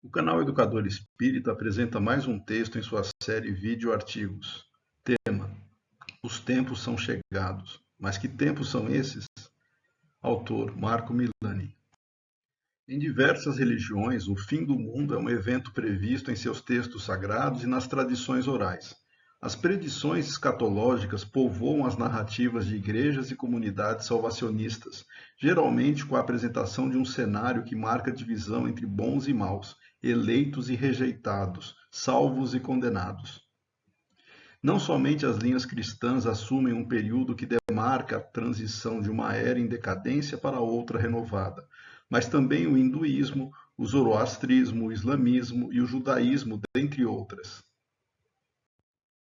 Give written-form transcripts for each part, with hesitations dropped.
O canal Educador Espírita apresenta mais um texto em sua série Vídeo Artigos. Tema: Os tempos são chegados. Mas que tempos são esses? Autor: Marco Milani. Em diversas religiões, o fim do mundo é um evento previsto em seus textos sagrados e nas tradições orais. As predições escatológicas povoam as narrativas de igrejas e comunidades salvacionistas, geralmente com a apresentação de um cenário que marca divisão entre bons e maus, eleitos e rejeitados, salvos e condenados. Não somente as linhas cristãs assumem um período que demarca a transição de uma era em decadência para outra renovada, mas também o hinduísmo, o zoroastrismo, o islamismo e o judaísmo, dentre outras.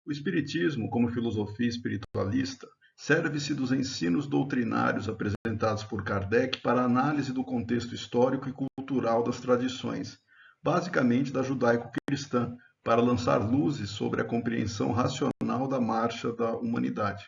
O espiritismo, como filosofia espiritualista, serve-se dos ensinos doutrinários apresentados por Kardec para análise do contexto histórico e cultural das tradições, basicamente da judaico-cristã, para lançar luzes sobre a compreensão racional da marcha da humanidade.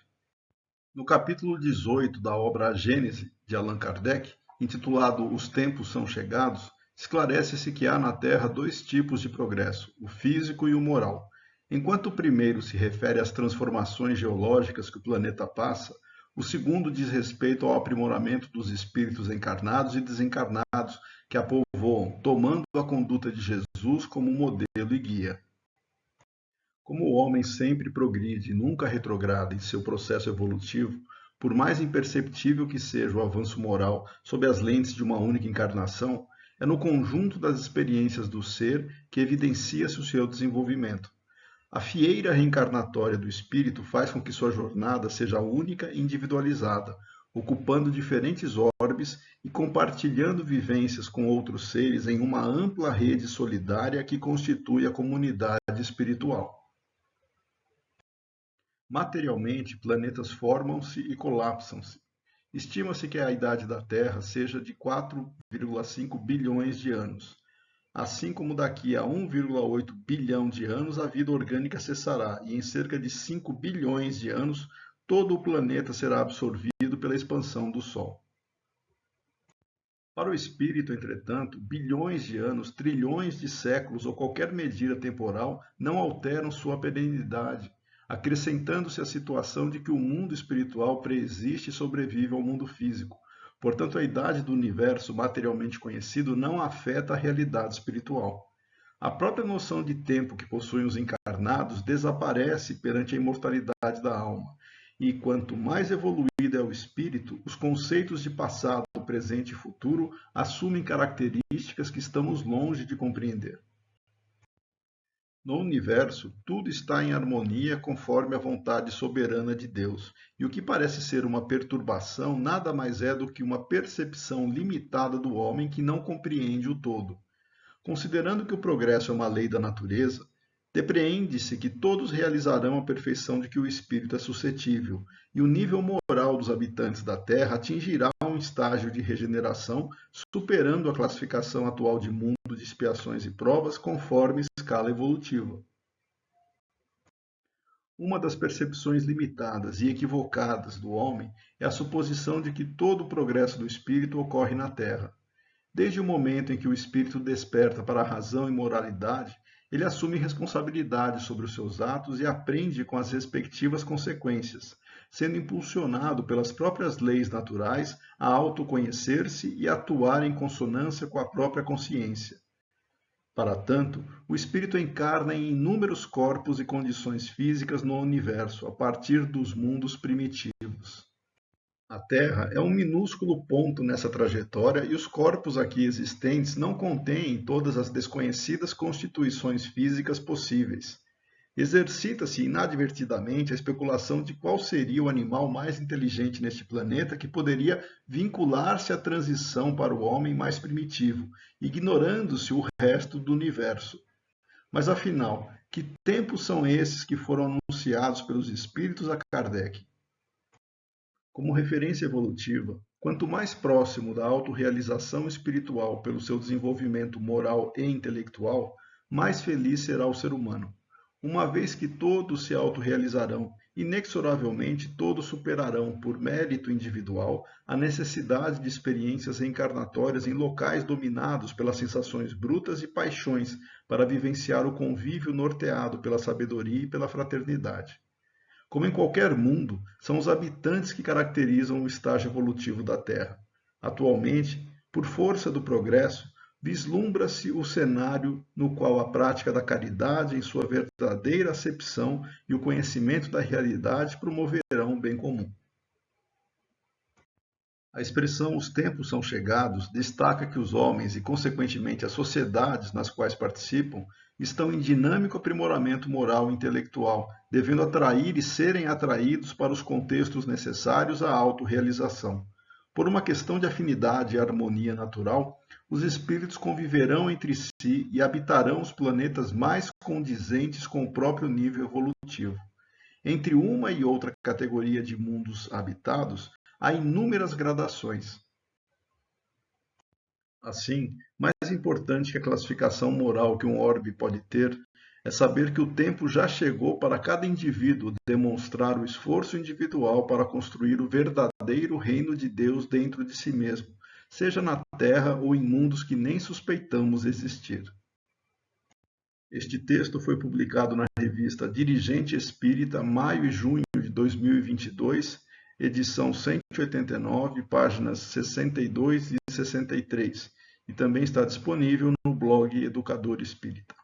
No capítulo 18 da obra A Gênese, de Allan Kardec, intitulado Os Tempos São Chegados, esclarece-se que há na Terra dois tipos de progresso, o físico e o moral. Enquanto o primeiro se refere às transformações geológicas que o planeta passa, o segundo diz respeito ao aprimoramento dos espíritos encarnados e desencarnados que a povoam, tomando a conduta de Jesus como modelo e guia. Como o homem sempre progride e nunca retrograda em seu processo evolutivo, por mais imperceptível que seja o avanço moral sob as lentes de uma única encarnação, é no conjunto das experiências do ser que evidencia-se o seu desenvolvimento. A fieira reencarnatória do espírito faz com que sua jornada seja única e individualizada, ocupando diferentes orbes e compartilhando vivências com outros seres em uma ampla rede solidária que constitui a comunidade espiritual. Materialmente, planetas formam-se e colapsam-se. Estima-se que a idade da Terra seja de 4,5 bilhões de anos. Assim como daqui a 1,8 bilhão de anos a vida orgânica cessará e em cerca de 5 bilhões de anos todo o planeta será absorvido pela expansão do Sol. Para o espírito, entretanto, bilhões de anos, trilhões de séculos ou qualquer medida temporal não alteram sua perenidade, acrescentando-se a situação de que o mundo espiritual preexiste e sobrevive ao mundo físico. Portanto, a idade do universo materialmente conhecido não afeta a realidade espiritual. A própria noção de tempo que possuem os encarnados desaparece perante a imortalidade da alma. E quanto mais evoluído é o espírito, os conceitos de passado, presente e futuro assumem características que estamos longe de compreender. No universo, tudo está em harmonia conforme a vontade soberana de Deus, e o que parece ser uma perturbação nada mais é do que uma percepção limitada do homem que não compreende o todo. Considerando que o progresso é uma lei da natureza, depreende-se que todos realizarão a perfeição de que o espírito é suscetível, e o nível moral dos habitantes da Terra atingirá um estágio de regeneração, superando a classificação atual de mundo de expiações e provas conforme escala evolutiva. Uma das percepções limitadas e equivocadas do homem é a suposição de que todo o progresso do espírito ocorre na Terra. Desde o momento em que o espírito desperta para a razão e moralidade, ele assume responsabilidade sobre os seus atos e aprende com as respectivas consequências, sendo impulsionado pelas próprias leis naturais a autoconhecer-se e atuar em consonância com a própria consciência. Para tanto, o espírito encarna em inúmeros corpos e condições físicas no universo, a partir dos mundos primitivos. A Terra é um minúsculo ponto nessa trajetória e os corpos aqui existentes não contêm todas as desconhecidas constituições físicas possíveis. Exercita-se inadvertidamente a especulação de qual seria o animal mais inteligente neste planeta que poderia vincular-se à transição para o homem mais primitivo, ignorando-se o resto do universo. Mas afinal, que tempos são esses que foram anunciados pelos espíritos a Kardec? Como referência evolutiva, quanto mais próximo da autorrealização espiritual pelo seu desenvolvimento moral e intelectual, mais feliz será o ser humano. Uma vez que todos se autorrealizarão inexoravelmente todos superarão, por mérito individual, a necessidade de experiências reencarnatórias em locais dominados pelas sensações brutas e paixões para vivenciar o convívio norteado pela sabedoria e pela fraternidade. Como em qualquer mundo, são os habitantes que caracterizam o estágio evolutivo da Terra. Atualmente, por força do progresso, vislumbra-se o cenário no qual a prática da caridade, em sua verdadeira acepção, e o conhecimento da realidade promoverão o bem comum. A expressão "os tempos são chegados" destaca que os homens e, consequentemente, as sociedades nas quais participam estão em dinâmico aprimoramento moral e intelectual, devendo atrair e serem atraídos para os contextos necessários à autorrealização. Por uma questão de afinidade e harmonia natural, os espíritos conviverão entre si e habitarão os planetas mais condizentes com o próprio nível evolutivo. Entre uma e outra categoria de mundos habitados, há inúmeras gradações. Assim, mais importante que a classificação moral que um orbe pode ter é saber que o tempo já chegou para cada indivíduo demonstrar o esforço individual para construir o verdadeiro reino de Deus dentro de si mesmo, seja na Terra ou em mundos que nem suspeitamos existir. Este texto foi publicado na revista Dirigente Espírita, maio e junho de 2022, edição 189, páginas 62 e 63, e também está disponível no blog Educador Espírita.